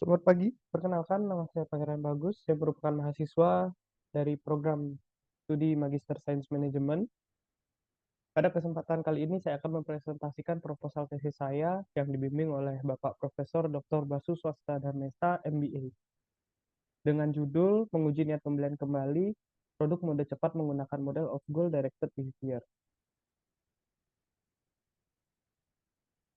Selamat pagi, perkenalkan nama saya Pangeran Bagus, saya merupakan mahasiswa dari program studi Magister Sains Manajemen. Pada kesempatan kali ini saya akan mempresentasikan proposal tesis saya yang dibimbing oleh Bapak Profesor Dr. Basu Swasta Darmesta, MBA, dengan judul Menguji Niat Pembelian Kembali Produk Mode Cepat Menggunakan Model of Goal Directed Behavior.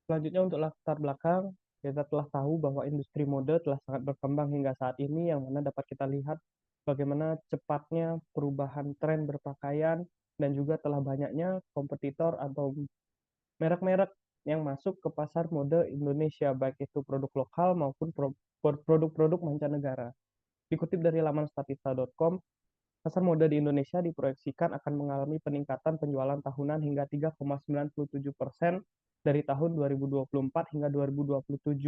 Selanjutnya untuk latar belakang, kita telah tahu bahwa industri mode telah sangat berkembang hingga saat ini, yang mana dapat kita lihat bagaimana cepatnya perubahan tren berpakaian dan juga telah banyaknya kompetitor atau merek-merek yang masuk ke pasar mode Indonesia, baik itu produk lokal maupun produk-produk mancanegara. Dikutip dari laman statista.com, pasar mode di Indonesia diproyeksikan akan mengalami peningkatan penjualan tahunan hingga 3,97% dari tahun 2024 hingga 2027,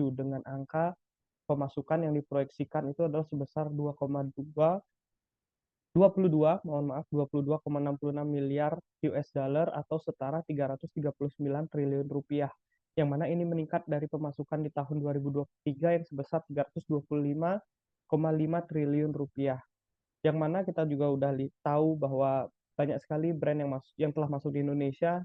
dengan angka pemasukan yang diproyeksikan itu adalah sebesar 22,66 miliar US dollar atau setara 339 triliun rupiah. Yang mana ini meningkat dari pemasukan di tahun 2023 yang sebesar 325,5 triliun rupiah. Yang mana kita juga udah tahu bahwa banyak sekali brand yang telah masuk di Indonesia,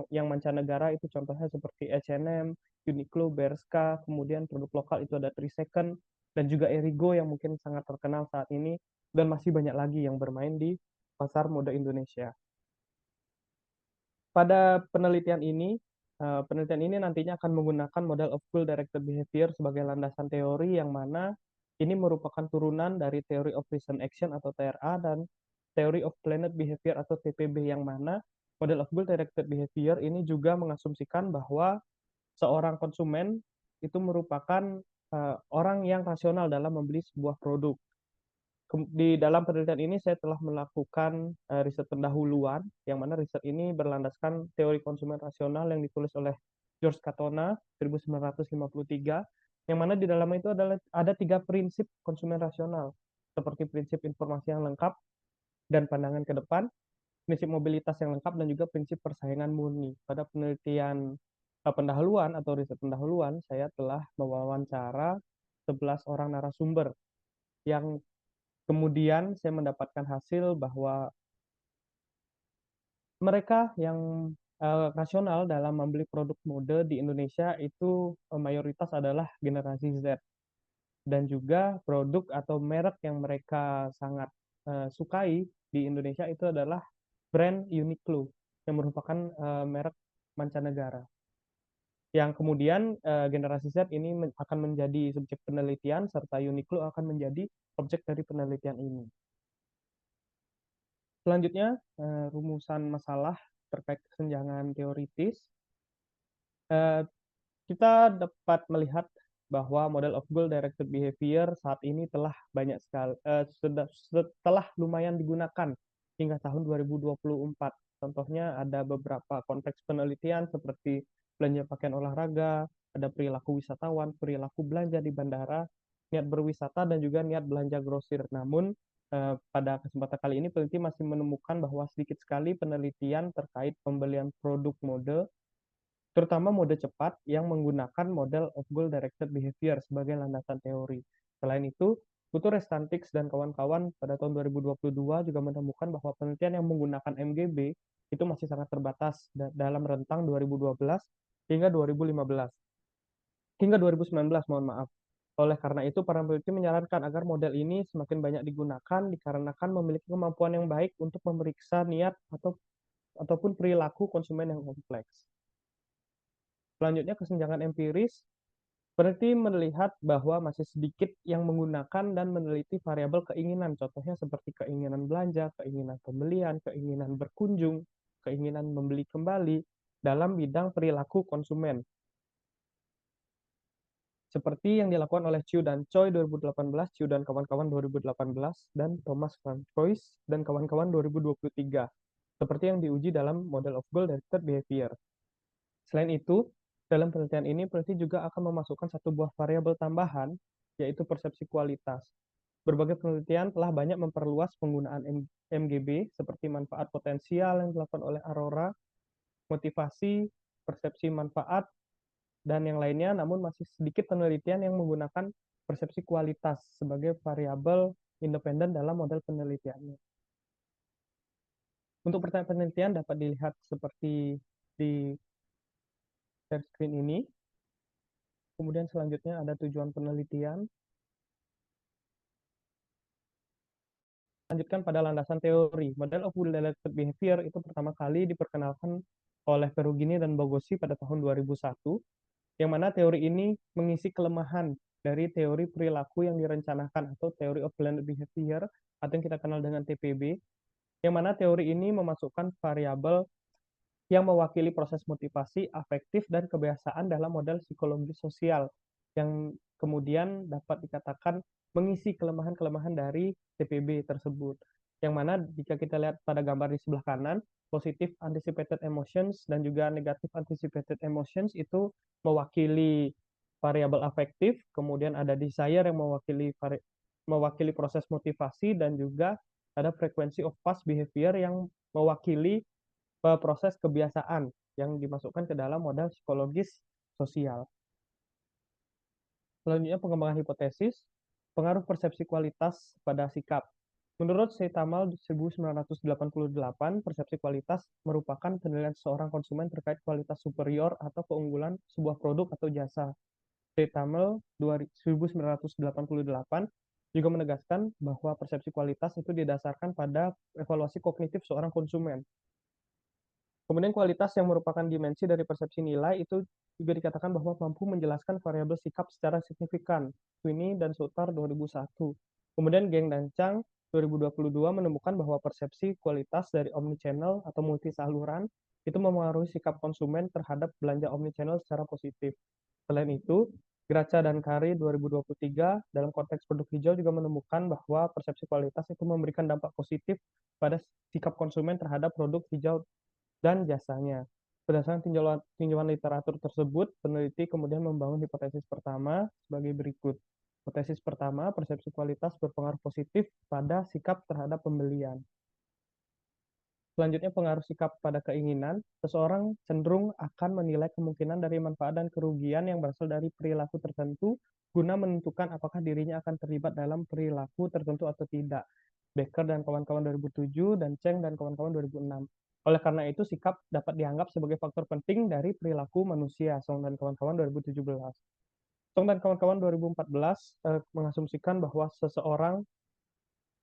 yang mancanegara itu contohnya seperti H&M, Uniqlo, Bershka, kemudian produk lokal itu ada 3 Second, dan juga Erigo yang mungkin sangat terkenal saat ini, dan masih banyak lagi yang bermain di pasar mode Indonesia. Pada penelitian ini nantinya akan menggunakan model of goal directed behavior sebagai landasan teori, yang mana ini merupakan turunan dari Theory of Reason Action atau TRA dan Theory of Planned Behavior atau TPB, yang mana model of goal directed behavior ini juga mengasumsikan bahwa seorang konsumen itu merupakan orang yang rasional dalam membeli sebuah produk. Di dalam penelitian ini saya telah melakukan riset pendahuluan, yang mana riset ini berlandaskan teori konsumen rasional yang ditulis oleh George Katona 1953, yang mana di dalamnya itu ada 3 prinsip konsumen rasional, seperti prinsip informasi yang lengkap dan pandangan ke depan, prinsip mobilitas yang lengkap, dan juga prinsip persaingan murni. Pada penelitian pendahuluan atau riset pendahuluan, saya telah mewawancara 11 orang narasumber, yang kemudian saya mendapatkan hasil bahwa mereka yang rasional dalam membeli produk mode di Indonesia itu mayoritas adalah generasi Z, dan juga produk atau merek yang mereka sangat sukai di Indonesia itu adalah brand Uniqlo, yang merupakan merek mancanegara. Yang kemudian generasi Z ini akan menjadi subjek penelitian, serta Uniqlo akan menjadi objek dari penelitian ini. Selanjutnya, rumusan masalah terkait kesenjangan teoritis. Eh, Kita dapat melihat bahwa model of goal directed behavior saat ini telah banyak sekali, setelah lumayan digunakan hingga tahun 2024. Contohnya ada beberapa konteks penelitian seperti belanja pakaian olahraga, ada perilaku wisatawan, perilaku belanja di bandara, niat berwisata, dan juga niat belanja grosir. Namun pada kesempatan kali ini peneliti masih menemukan bahwa sedikit sekali penelitian terkait pembelian produk mode, terutama mode cepat yang menggunakan model of goal directed behavior sebagai landasan teori. Selain itu, Putu Restantix dan kawan-kawan pada tahun 2022 juga menemukan bahwa penelitian yang menggunakan MGB itu masih sangat terbatas dalam rentang 2012 hingga 2015 hingga 2019, mohon maaf. Oleh karena itu, para peneliti menyarankan agar model ini semakin banyak digunakan dikarenakan memiliki kemampuan yang baik untuk memeriksa niat ataupun perilaku konsumen yang kompleks. Selanjutnya, kesenjangan empiris. Peneliti melihat bahwa masih sedikit yang menggunakan dan meneliti variabel keinginan, contohnya seperti keinginan belanja, keinginan pembelian, keinginan berkunjung, keinginan membeli kembali dalam bidang perilaku konsumen. Seperti yang dilakukan oleh Chiu dan Choi 2018, Chiu dan kawan-kawan 2018, dan Thomas Francois dan kawan-kawan 2023. Seperti yang diuji dalam model of goal directed behavior. Selain itu, dalam penelitian ini, peneliti juga akan memasukkan satu buah variabel tambahan, yaitu persepsi kualitas. Berbagai penelitian telah banyak memperluas penggunaan MGB, seperti manfaat potensial yang dilakukan oleh Aurora, motivasi, persepsi manfaat, dan yang lainnya, namun masih sedikit penelitian yang menggunakan persepsi kualitas sebagai variabel independen dalam model penelitiannya. Untuk pertanyaan penelitian dapat dilihat seperti di share screen ini. Kemudian selanjutnya ada tujuan penelitian. Lanjutkan pada landasan teori. Model of Goal-Directed Behavior itu pertama kali diperkenalkan oleh Perugini dan Bogosi pada tahun 2001, yang mana teori ini mengisi kelemahan dari teori perilaku yang direncanakan atau Theory of Planned Behavior atau yang kita kenal dengan TPB, yang mana teori ini memasukkan variabel yang mewakili proses motivasi, afektif, dan kebiasaan dalam model psikologi sosial yang kemudian dapat dikatakan mengisi kelemahan-kelemahan dari TPB tersebut. Yang mana jika kita lihat pada gambar di sebelah kanan, positive anticipated emotions dan juga negative anticipated emotions itu mewakili variabel afektif, kemudian ada desire yang mewakili proses motivasi, dan juga ada frequency of past behavior yang mewakili proses kebiasaan yang dimasukkan ke dalam model psikologis sosial. Selanjutnya pengembangan hipotesis, pengaruh persepsi kualitas pada sikap. Menurut Seitamal 1988, persepsi kualitas merupakan penilaian seorang konsumen terkait kualitas superior atau keunggulan sebuah produk atau jasa. Seitamal 1988 juga menegaskan bahwa persepsi kualitas itu didasarkan pada evaluasi kognitif seorang konsumen. Kemudian kualitas yang merupakan dimensi dari persepsi nilai itu juga dikatakan bahwa mampu menjelaskan variabel sikap secara signifikan. Sweeney dan Sutar 2001. Kemudian Geng dan Chang 2022 menemukan bahwa persepsi kualitas dari omnichannel atau multi saluran itu memengaruhi sikap konsumen terhadap belanja omnichannel secara positif. Selain itu, Graca dan Kari 2023 dalam konteks produk hijau juga menemukan bahwa persepsi kualitas itu memberikan dampak positif pada sikap konsumen terhadap produk hijau dan jasanya. Berdasarkan tinjauan literatur tersebut, peneliti kemudian membangun hipotesis pertama sebagai berikut. Hipotesis pertama, persepsi kualitas berpengaruh positif pada sikap terhadap pembelian. Selanjutnya, pengaruh sikap pada keinginan. Seseorang cenderung akan menilai kemungkinan dari manfaat dan kerugian yang berasal dari perilaku tertentu guna menentukan apakah dirinya akan terlibat dalam perilaku tertentu atau tidak. Becker dan kawan-kawan 2007 dan Cheng dan kawan-kawan 2006. Oleh karena itu, sikap dapat dianggap sebagai faktor penting dari perilaku manusia. Song dan kawan-kawan 2017. Song dan kawan-kawan 2014 mengasumsikan bahwa seseorang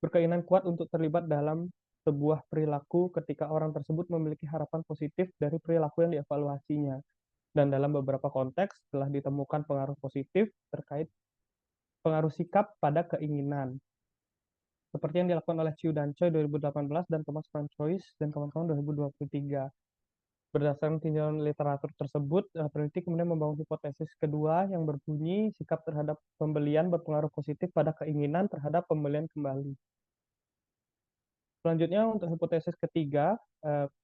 berkeinginan kuat untuk terlibat dalam sebuah perilaku ketika orang tersebut memiliki harapan positif dari perilaku yang dievaluasinya. Dan dalam beberapa konteks telah ditemukan pengaruh positif terkait pengaruh sikap pada keinginan. Seperti yang dilakukan oleh Chiu dan Choi 2018 dan Thomas Francois dan kawan-kawan 2023. Berdasarkan tinjauan literatur tersebut, peneliti kemudian membangun hipotesis kedua yang berbunyi sikap terhadap pembelian berpengaruh positif pada keinginan terhadap pembelian kembali. Selanjutnya, untuk hipotesis ketiga,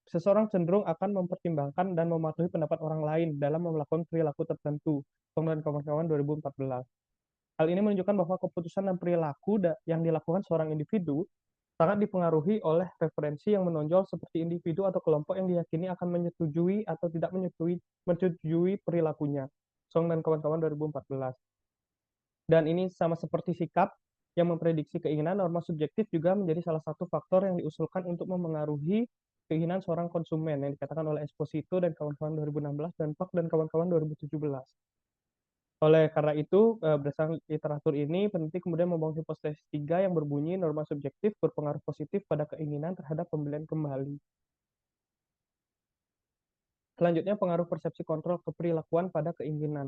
seseorang cenderung akan mempertimbangkan dan mematuhi pendapat orang lain dalam melakukan perilaku tertentu. Song dan kawan-kawan 2014. Hal ini menunjukkan bahwa keputusan dan perilaku yang dilakukan seorang individu sangat dipengaruhi oleh referensi yang menonjol seperti individu atau kelompok yang diyakini akan menyetujui atau tidak menyetujui perilakunya. Song dan kawan-kawan 2014. Dan ini sama seperti sikap yang memprediksi keinginan, norma subjektif juga menjadi salah satu faktor yang diusulkan untuk memengaruhi keinginan seorang konsumen yang dikatakan oleh Esposito dan kawan-kawan 2016 dan Pak dan kawan-kawan 2017. Oleh karena itu, berdasarkan literatur ini, peneliti kemudian membangun hipotesis 3 yang berbunyi norma subjektif berpengaruh positif pada keinginan terhadap pembelian kembali. Selanjutnya, pengaruh persepsi kontrol keperilakuan pada keinginan.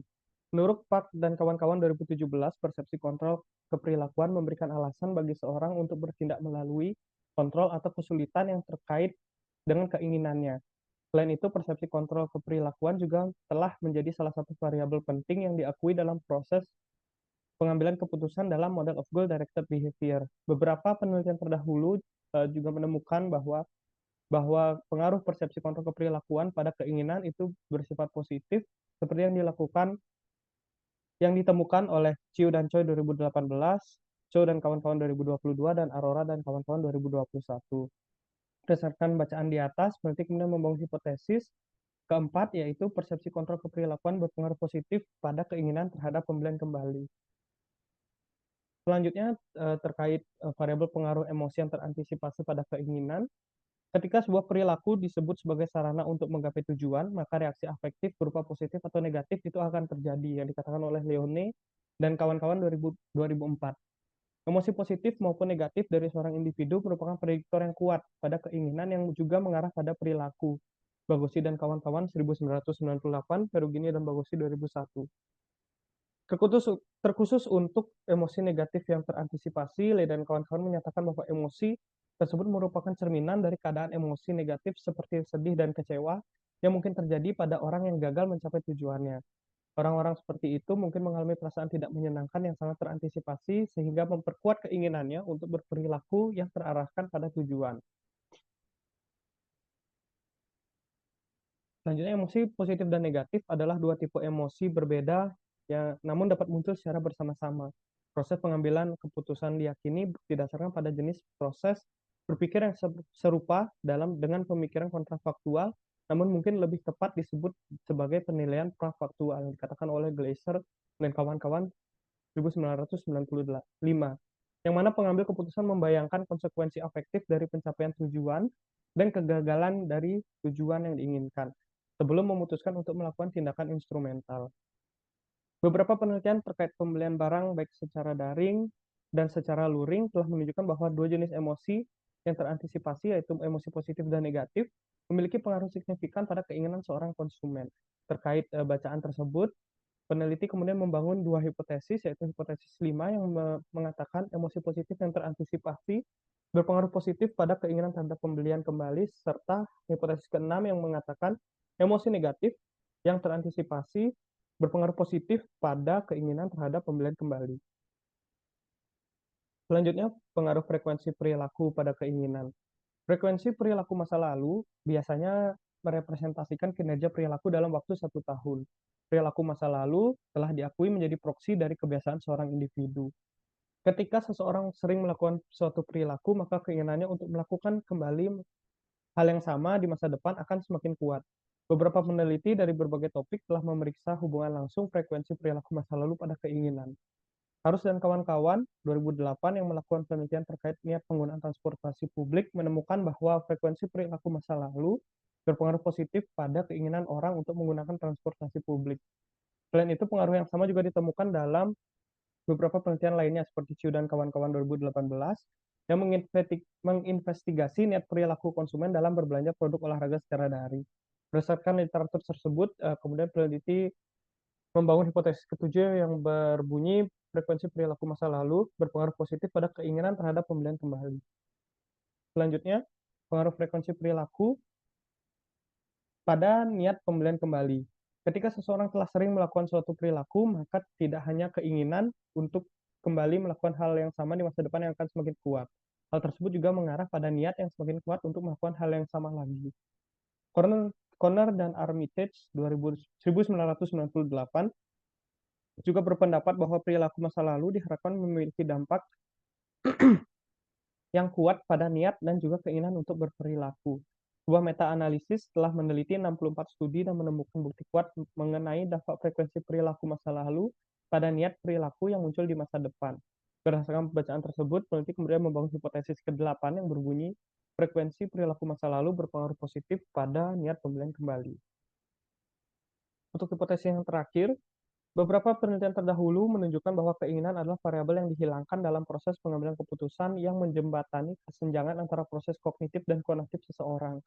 Menurut Park dan kawan-kawan 2017, persepsi kontrol keperilakuan memberikan alasan bagi seorang untuk bertindak melalui kontrol atau kesulitan yang terkait dengan keinginannya. Selain itu, persepsi kontrol keperilakuan juga telah menjadi salah satu variabel penting yang diakui dalam proses pengambilan keputusan dalam model of goal-directed behavior. Beberapa penelitian terdahulu juga menemukan bahwa pengaruh persepsi kontrol keperilakuan pada keinginan itu bersifat positif, seperti yang ditemukan oleh Chiu dan Choi 2018, Chou dan kawan-kawan 2022, dan Arora dan kawan-kawan 2021. Berdasarkan bacaan di atas, peneliti kemudian membangun hipotesis Keempat, yaitu persepsi kontrol keperilakuan berpengaruh positif pada keinginan terhadap pembelian kembali. Selanjutnya, terkait variabel pengaruh emosi yang terantisipasi pada keinginan. Ketika sebuah perilaku disebut sebagai sarana untuk menggapai tujuan, maka reaksi afektif berupa positif atau negatif itu akan terjadi, yang dikatakan oleh Leone dan kawan-kawan 2004. Emosi positif maupun negatif dari seorang individu merupakan prediktor yang kuat pada keinginan yang juga mengarah pada perilaku. Bagosi dan kawan-kawan 1998, Perugini dan Bagosi 2001. Terkhusus untuk emosi negatif yang terantisipasi, Lee dan kawan-kawan menyatakan bahwa emosi tersebut merupakan cerminan dari keadaan emosi negatif seperti sedih dan kecewa yang mungkin terjadi pada orang yang gagal mencapai tujuannya. Orang-orang seperti itu mungkin mengalami perasaan tidak menyenangkan yang sangat terantisipasi sehingga memperkuat keinginannya untuk berperilaku yang terarahkan pada tujuan. Selanjutnya, emosi positif dan negatif adalah dua tipe emosi berbeda yang namun dapat muncul secara bersama-sama. Proses pengambilan keputusan diyakini didasarkan pada jenis proses berpikir yang serupa dengan pemikiran kontrafaktual, namun mungkin lebih tepat disebut sebagai penilaian prafaktual yang dikatakan oleh Gleiser dan kawan-kawan 1995, yang mana pengambil keputusan membayangkan konsekuensi afektif dari pencapaian tujuan dan kegagalan dari tujuan yang diinginkan, sebelum memutuskan untuk melakukan tindakan instrumental. Beberapa penelitian terkait pembelian barang baik secara daring dan secara luring telah menunjukkan bahwa dua jenis emosi yang terantisipasi, yaitu emosi positif dan negatif, memiliki pengaruh signifikan pada keinginan seorang konsumen. Terkait bacaan tersebut, peneliti kemudian membangun dua hipotesis, yaitu hipotesis 5 yang mengatakan emosi positif yang terantisipasi berpengaruh positif pada keinginan terhadap pembelian kembali, serta hipotesis ke-6 yang mengatakan emosi negatif yang terantisipasi berpengaruh positif pada keinginan terhadap pembelian kembali. Selanjutnya, pengaruh frekuensi perilaku pada keinginan. Frekuensi perilaku masa lalu biasanya merepresentasikan kinerja perilaku dalam waktu 1 tahun. Perilaku masa lalu telah diakui menjadi proksi dari kebiasaan seorang individu. Ketika seseorang sering melakukan suatu perilaku, maka keinginannya untuk melakukan kembali hal yang sama di masa depan akan semakin kuat. Beberapa peneliti dari berbagai topik telah memeriksa hubungan langsung frekuensi perilaku masa lalu pada keinginan. Harus dan kawan-kawan 2008 yang melakukan penelitian terkait niat penggunaan transportasi publik menemukan bahwa frekuensi perilaku masa lalu berpengaruh positif pada keinginan orang untuk menggunakan transportasi publik. Selain itu, pengaruh yang sama juga ditemukan dalam beberapa penelitian lainnya seperti Chiu dan kawan-kawan 2018 yang menginvestigasi niat perilaku konsumen dalam berbelanja produk olahraga secara daring. Berdasarkan literatur tersebut, kemudian peneliti membangun hipotesis ketujuh yang berbunyi frekuensi perilaku masa lalu berpengaruh positif pada keinginan terhadap pembelian kembali. Selanjutnya, pengaruh frekuensi perilaku pada niat pembelian kembali. Ketika seseorang telah sering melakukan suatu perilaku, maka tidak hanya keinginan untuk kembali melakukan hal yang sama di masa depan yang akan semakin kuat. Hal tersebut juga mengarah pada niat yang semakin kuat untuk melakukan hal yang sama lagi. Conner dan Armitage 1998 juga berpendapat bahwa perilaku masa lalu diharapkan memiliki dampak yang kuat pada niat dan juga keinginan untuk berperilaku. Sebuah meta-analisis telah meneliti 64 studi dan menemukan bukti kuat mengenai dampak frekuensi perilaku masa lalu pada niat perilaku yang muncul di masa depan. Berdasarkan pembacaan tersebut, peneliti kemudian membangun hipotesis ke-8 yang berbunyi frekuensi perilaku masa lalu berpengaruh positif pada niat pembelian kembali. Untuk hipotesis yang terakhir, beberapa penelitian terdahulu menunjukkan bahwa keinginan adalah variabel yang dihilangkan dalam proses pengambilan keputusan yang menjembatani kesenjangan antara proses kognitif dan konatif seseorang.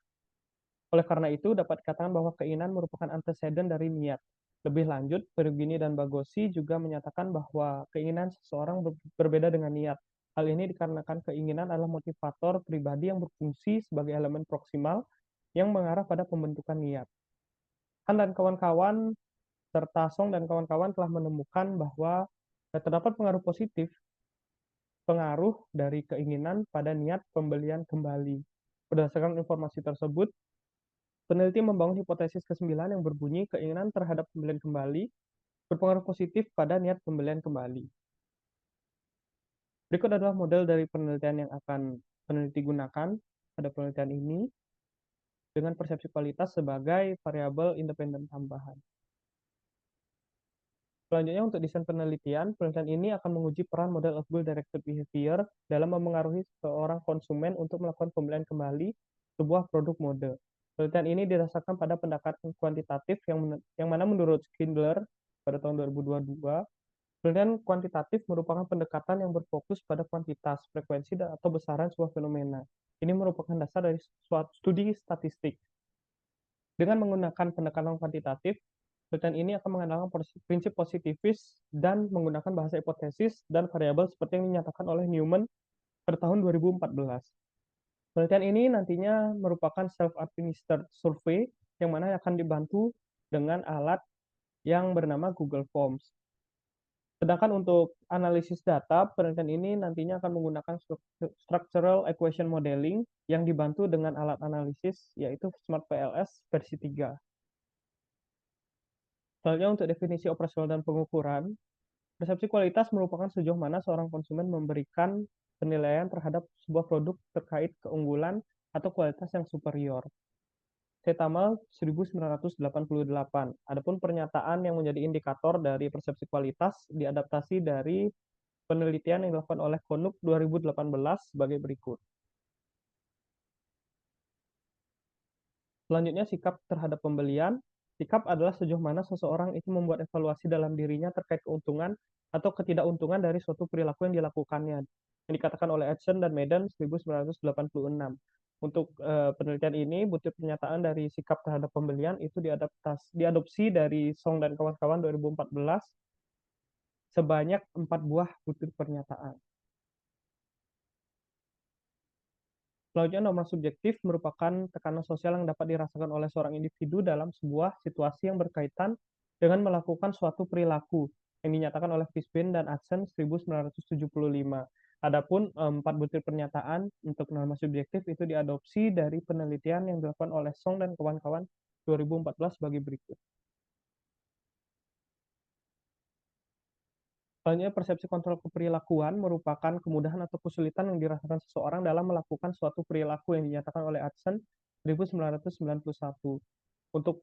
Oleh karena itu, dapat dikatakan bahwa keinginan merupakan anteseden dari niat. Lebih lanjut, Perugini dan Bagosi juga menyatakan bahwa keinginan seseorang berbeda dengan niat. Hal ini dikarenakan keinginan adalah motivator pribadi yang berfungsi sebagai elemen proksimal yang mengarah pada pembentukan niat. Han dan kawan-kawan serta Song dan kawan-kawan telah menemukan bahwa terdapat pengaruh dari keinginan pada niat pembelian kembali. Berdasarkan informasi tersebut, peneliti membangun hipotesis ke-9 yang berbunyi keinginan terhadap pembelian kembali berpengaruh positif pada niat pembelian kembali. Berikut adalah model dari penelitian yang akan peneliti gunakan pada penelitian ini. dengan persepsi kualitas sebagai variabel independen tambahan. Selanjutnya untuk desain penelitian ini akan menguji peran model of goal-directed behavior dalam memengaruhi seorang konsumen untuk melakukan pembelian kembali sebuah produk mode. Penelitian ini didasarkan pada pendekatan kuantitatif yang mana menurut Schindler pada tahun 2022, penelitian kuantitatif merupakan pendekatan yang berfokus pada kuantitas, frekuensi, atau besaran sebuah fenomena. Ini merupakan dasar dari suatu studi statistik. Dengan menggunakan pendekatan kuantitatif, penelitian ini akan mengandalkan prinsip positivis dan menggunakan bahasa hipotesis dan variabel seperti yang dinyatakan oleh Newman pada tahun 2014. Penelitian ini nantinya merupakan self-administered survey yang mana akan dibantu dengan alat yang bernama Google Forms. Sedangkan untuk analisis data, penelitian ini nantinya akan menggunakan structural equation modeling yang dibantu dengan alat analisis yaitu SmartPLS versi 3. Selanjutnya untuk definisi operasional dan pengukuran, persepsi kualitas merupakan sejauh mana seorang konsumen memberikan penilaian terhadap sebuah produk terkait keunggulan atau kualitas yang superior. Setamal 1988. Adapun pernyataan yang menjadi indikator dari persepsi kualitas diadaptasi dari penelitian yang dilakukan oleh Konuk 2018 sebagai berikut. Selanjutnya sikap terhadap pembelian. Sikap adalah sejauh mana seseorang itu membuat evaluasi dalam dirinya terkait keuntungan atau ketidakuntungan dari suatu perilaku yang dilakukannya. Yang dikatakan oleh Edson dan Madden 1986. Untuk penelitian ini, butir pernyataan dari sikap terhadap pembelian itu diadopsi dari Song dan kawan-kawan 2014 sebanyak 4 buah butir pernyataan. Selanjutnya, norma subjektif merupakan tekanan sosial yang dapat dirasakan oleh seorang individu dalam sebuah situasi yang berkaitan dengan melakukan suatu perilaku yang dinyatakan oleh Fishbein dan Adson 1975. Adapun 4 butir pernyataan untuk norma subjektif itu diadopsi dari penelitian yang dilakukan oleh Song dan kawan-kawan 2014 sebagai berikut. Selanjutnya, persepsi kontrol keperilakuan merupakan kemudahan atau kesulitan yang dirasakan seseorang dalam melakukan suatu perilaku yang dinyatakan oleh Adson 1991. Untuk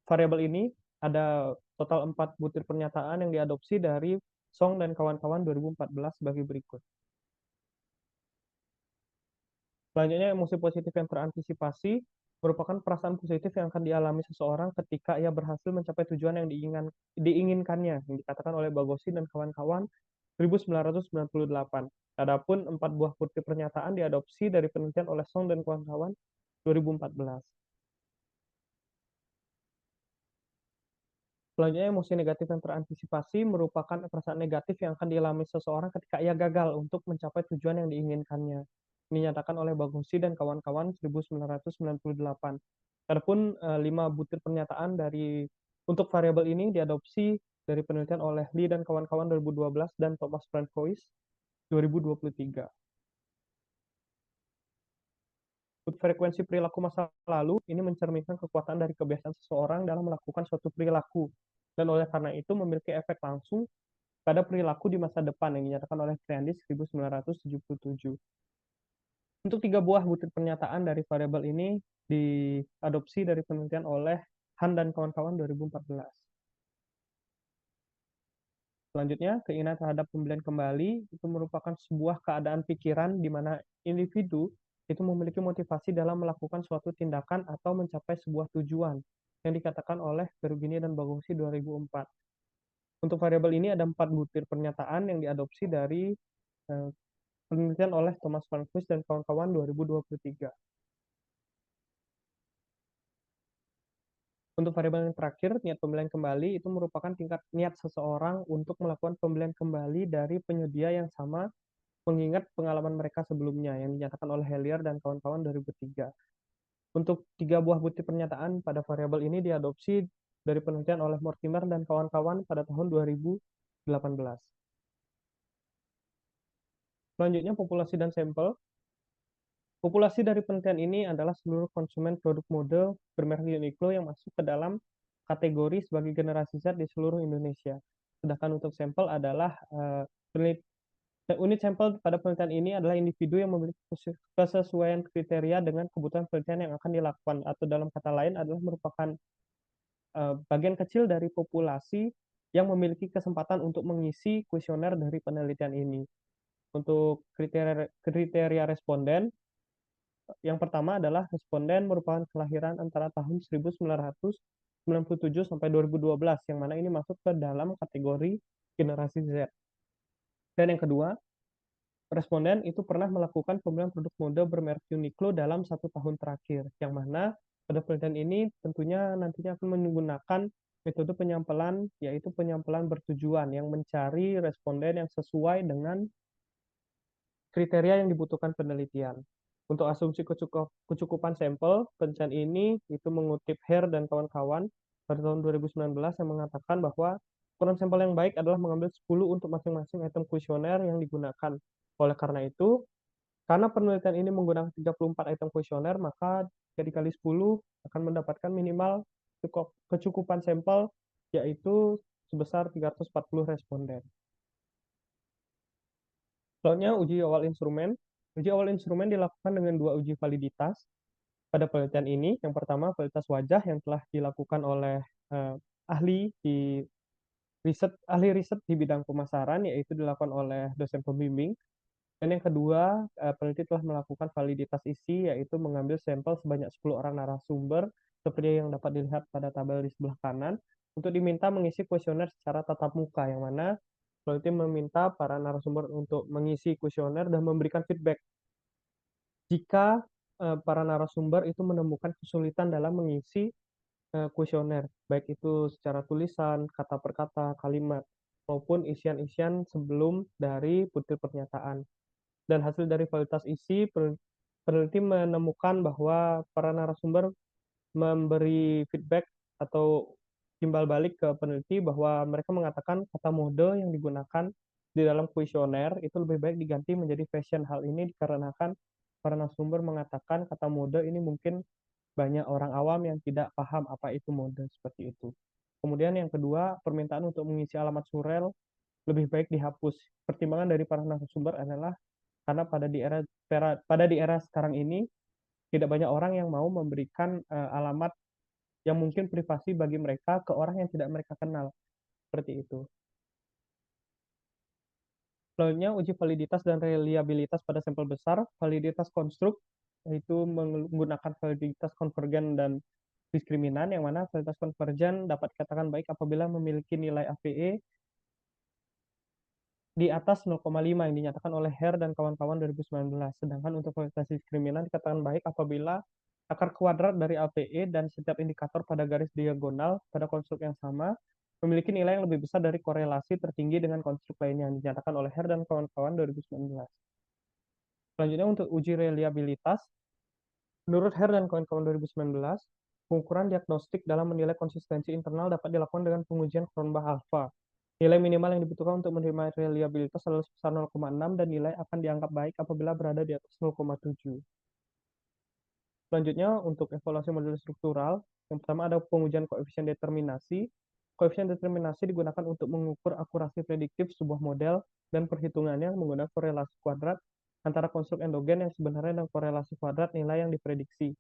variabel ini ada total 4 butir pernyataan yang diadopsi dari Song dan kawan-kawan 2014 sebagai berikut. Selanjutnya, emosi positif yang terantisipasi merupakan perasaan positif yang akan dialami seseorang ketika ia berhasil mencapai tujuan yang diinginkannya, yang dikatakan oleh Bagosi dan kawan-kawan 1998. Adapun 4 buah butir pernyataan diadopsi dari penelitian oleh Song dan kawan-kawan 2014. Selanjutnya, emosi negatif yang terantisipasi merupakan perasaan negatif yang akan dialami seseorang ketika ia gagal untuk mencapai tujuan yang diinginkannya. Dinyatakan oleh Bagosi dan kawan-kawan 1998. Adapun 5 butir pernyataan untuk variabel ini diadopsi dari penelitian oleh Lee dan kawan-kawan 2012 dan Thomas Francois 2023. Frekuensi perilaku masa lalu ini mencerminkan kekuatan dari kebiasaan seseorang dalam melakukan suatu perilaku, dan oleh karena itu memiliki efek langsung pada perilaku di masa depan yang dinyatakan oleh Triandis 1977. Untuk 3 buah butir pernyataan dari variabel ini diadopsi dari penelitian oleh Han dan kawan-kawan 2014. Selanjutnya, keinginan terhadap pembelian kembali itu merupakan sebuah keadaan pikiran di mana individu itu memiliki motivasi dalam melakukan suatu tindakan atau mencapai sebuah tujuan yang dikatakan oleh Perugini dan Bagosi 2004. Untuk variabel ini ada 4 butir pernyataan yang diadopsi dari penelitian oleh Thomas Francois dan kawan-kawan 2023. Untuk variabel yang terakhir, niat pembelian kembali itu merupakan tingkat niat seseorang untuk melakukan pembelian kembali dari penyedia yang sama mengingat pengalaman mereka sebelumnya yang dinyatakan oleh Hellier dan kawan-kawan 2003. Untuk 3 buah bukti pernyataan pada variabel ini diadopsi dari penelitian oleh Mortimer dan kawan-kawan pada tahun 2018. Selanjutnya, populasi dan sampel. Populasi dari penelitian ini adalah seluruh konsumen produk mode bermerek Uniqlo yang masuk ke dalam kategori sebagai generasi Z di seluruh Indonesia. Sedangkan untuk sampel adalah Dan unit sampel pada penelitian ini adalah individu yang memiliki kesesuaian kriteria dengan kebutuhan penelitian yang akan dilakukan, atau dalam kata lain adalah merupakan bagian kecil dari populasi yang memiliki kesempatan untuk mengisi kuesioner dari penelitian ini. Untuk kriteria responden, yang pertama adalah responden merupakan kelahiran antara tahun 1997 sampai 2012, yang mana ini masuk ke dalam kategori generasi Z. Dan yang kedua, responden itu pernah melakukan pembelian produk mode bermerek Uniqlo dalam 1 tahun terakhir, yang mana pada penelitian ini tentunya nantinya akan menggunakan metode penyampaian, yaitu penyampaian bertujuan yang mencari responden yang sesuai dengan kriteria yang dibutuhkan penelitian. Untuk asumsi kecukupan sampel, penelitian ini itu mengutip Hare dan kawan-kawan pada tahun 2019 yang mengatakan bahwa ukuran sampel yang baik adalah mengambil 10 untuk masing-masing item kuesioner yang digunakan. Oleh karena itu, karena penelitian ini menggunakan 34 item kuesioner, maka jika dikali 10 akan mendapatkan minimal kecukupan sampel, yaitu sebesar 340 responden. Selanjutnya, uji awal instrumen. Uji awal instrumen dilakukan dengan 2 uji validitas pada penelitian ini. Yang pertama, validitas wajah yang telah dilakukan oleh ahli riset di bidang pemasaran, yaitu dilakukan oleh dosen pembimbing. Dan yang kedua, peneliti telah melakukan validitas isi, yaitu mengambil sampel sebanyak 10 orang narasumber, seperti yang dapat dilihat pada tabel di sebelah kanan, untuk diminta mengisi kuesioner secara tatap muka, yang mana peneliti meminta para narasumber untuk mengisi kuesioner dan memberikan feedback jika para narasumber itu menemukan kesulitan dalam mengisi kuesioner, baik itu secara tulisan, kata per kata, kalimat, maupun isian-isian sebelum dari butir pernyataan. Dan hasil dari validitas isi, peneliti menemukan bahwa para narasumber memberi feedback atau timbal balik ke peneliti bahwa mereka mengatakan kata mode yang digunakan di dalam kuesioner itu lebih baik diganti menjadi fashion. Hal ini dikarenakan para narasumber mengatakan kata mode ini mungkin banyak orang awam yang tidak paham apa itu mode, seperti itu. Kemudian yang kedua, permintaan untuk mengisi alamat surel lebih baik dihapus. Pertimbangan dari para narasumber adalah karena pada di era sekarang ini tidak banyak orang yang mau memberikan alamat yang mungkin privasi bagi mereka ke orang yang tidak mereka kenal, seperti itu. Selanjutnya, uji validitas dan reliabilitas pada sampel besar. Validitas konstruk, yaitu menggunakan validitas konvergen dan diskriminan, yang mana validitas konvergen dapat dikatakan baik apabila memiliki nilai APE di atas 0,5 yang dinyatakan oleh Hare dan kawan-kawan 2019. Sedangkan untuk validitas diskriminan dikatakan baik apabila akar kuadrat dari APE dan setiap indikator pada garis diagonal pada konstruk yang sama memiliki nilai yang lebih besar dari korelasi tertinggi dengan konstruk lainnya yang dinyatakan oleh Hare dan kawan-kawan 2019. Selanjutnya, untuk uji reliabilitas, menurut Hare dan kawan-kawan 2019, pengukuran diagnostik dalam menilai konsistensi internal dapat dilakukan dengan pengujian Cronbach alpha. Nilai minimal yang dibutuhkan untuk menerima reliabilitas adalah sebesar 0,6 dan nilai akan dianggap baik apabila berada di atas 0,7. Selanjutnya, untuk evaluasi model struktural, yang pertama ada pengujian koefisien determinasi. Koefisien determinasi digunakan untuk mengukur akurasi prediktif sebuah model dan perhitungannya menggunakan korelasi kuadrat antara konstruk endogen yang sebenarnya dan korelasi kuadrat nilai yang diprediksi.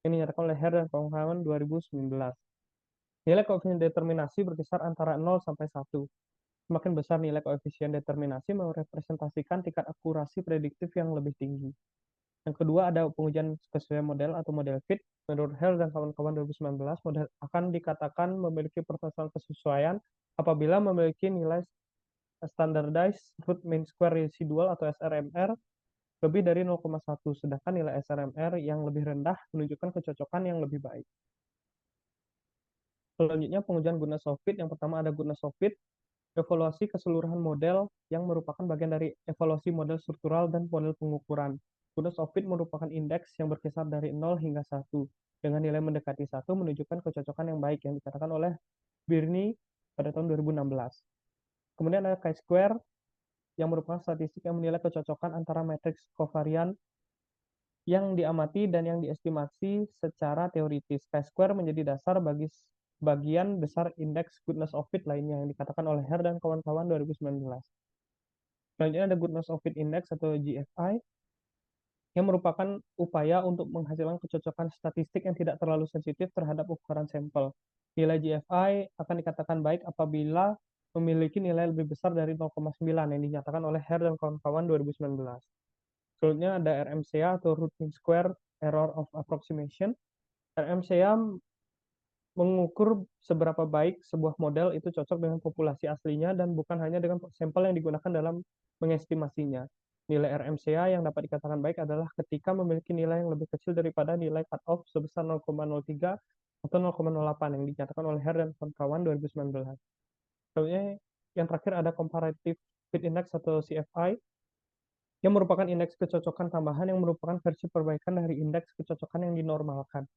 Ini dinyatakan oleh Hare dan kawan-kawan 2019. Nilai koefisien determinasi berkisar antara 0 sampai 1. Semakin besar nilai koefisien determinasi merepresentasikan tingkat akurasi prediktif yang lebih tinggi. Yang kedua ada pengujian kesesuaian model atau model fit. Menurut Hale dan kawan-kawan 2019, model akan dikatakan memiliki proporsional kesesuaian apabila memiliki nilai standardized root mean square residual atau SRMR lebih dari 0,1, sedangkan nilai SRMR yang lebih rendah menunjukkan kecocokan yang lebih baik. Selanjutnya, pengujian Goodness of Fit. Yang pertama ada Goodness of Fit, evaluasi keseluruhan model yang merupakan bagian dari evaluasi model struktural dan model pengukuran. Goodness of Fit merupakan indeks yang berkisar dari 0 hingga 1. Dengan nilai mendekati 1 menunjukkan kecocokan yang baik yang dikatakan oleh Birney pada tahun 2016. Kemudian ada chi-square yang merupakan statistik yang menilai kecocokan antara matriks kovarian yang diamati dan yang diestimasi secara teoritis. Chi-square menjadi dasar bagi bagian besar indeks Goodness of Fit lainnya yang dikatakan oleh Hare dan kawan-kawan 2019. Selanjutnya ada goodness of fit index atau GFI, yang merupakan upaya untuk menghasilkan kecocokan statistik yang tidak terlalu sensitif terhadap ukuran sampel. Nilai GFI akan dikatakan baik apabila memiliki nilai lebih besar dari 0,9 yang dinyatakan oleh Hare dan kawan-kawan 2019. Selanjutnya ada RMCA atau root mean square error of approximation. RMCA mengukur seberapa baik sebuah model itu cocok dengan populasi aslinya dan bukan hanya dengan sampel yang digunakan dalam mengestimasinya. Nilai RMCA yang dapat dikatakan baik adalah ketika memiliki nilai yang lebih kecil daripada nilai cutoff sebesar 0,03 atau 0,08 yang dinyatakan oleh Hare dan kawan-kawan 2019. Selanjutnya yang terakhir ada comparative fit index atau CFI, yang merupakan indeks kecocokan tambahan yang merupakan versi perbaikan dari indeks kecocokan yang dinormalkan.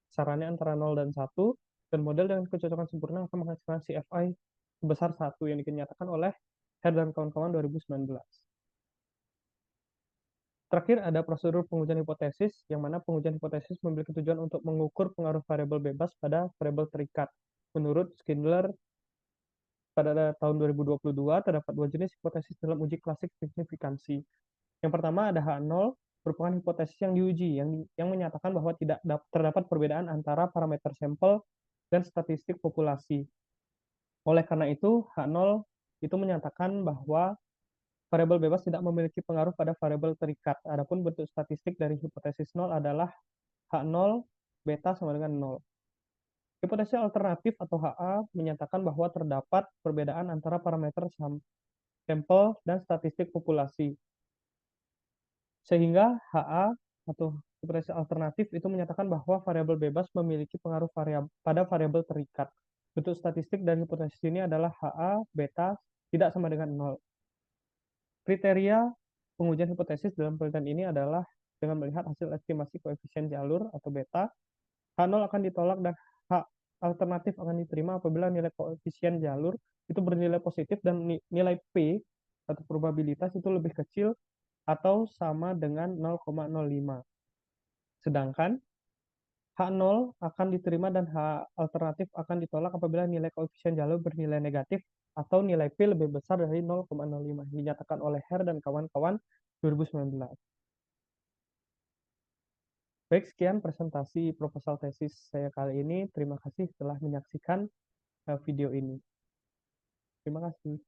Sarannya antara 0 dan 1, dan model dengan kecocokan sempurna akan menghasilkan CFI sebesar 1 yang dinyatakan oleh Hare dan kawan-kawan 2019. Terakhir ada prosedur pengujian hipotesis, yang mana pengujian hipotesis memiliki tujuan untuk mengukur pengaruh variabel bebas pada variabel terikat. Menurut Schindler, pada tahun 2022 terdapat dua jenis hipotesis dalam uji klasik signifikansi. Yang pertama ada H0, merupakan hipotesis yang diuji, yang menyatakan bahwa tidak terdapat perbedaan antara parameter sampel dan statistik populasi. Oleh karena itu, H0 itu menyatakan bahwa variabel bebas tidak memiliki pengaruh pada variabel terikat. Adapun bentuk statistik dari hipotesis 0 adalah H0 beta sama dengan 0. Hipotesis alternatif atau HA menyatakan bahwa terdapat perbedaan antara parameter sampel dan statistik populasi. Sehingga HA atau hipotesis alternatif itu menyatakan bahwa variabel bebas memiliki pengaruh pada variabel terikat. Bentuk statistik dari hipotesis ini adalah HA beta tidak sama dengan 0. Kriteria pengujian hipotesis dalam penelitian ini adalah dengan melihat hasil estimasi koefisien jalur atau beta, H0 akan ditolak dan H alternatif akan diterima apabila nilai koefisien jalur itu bernilai positif dan nilai P atau probabilitas itu lebih kecil atau sama dengan 0,05. Sedangkan H0 akan diterima dan H alternatif akan ditolak apabila nilai koefisien jalur bernilai negatif atau nilai P lebih besar dari 0,05, dinyatakan oleh Hare dan kawan-kawan 2019. Baik, sekian presentasi proposal tesis saya kali ini. Terima kasih telah menyaksikan video ini. Terima kasih.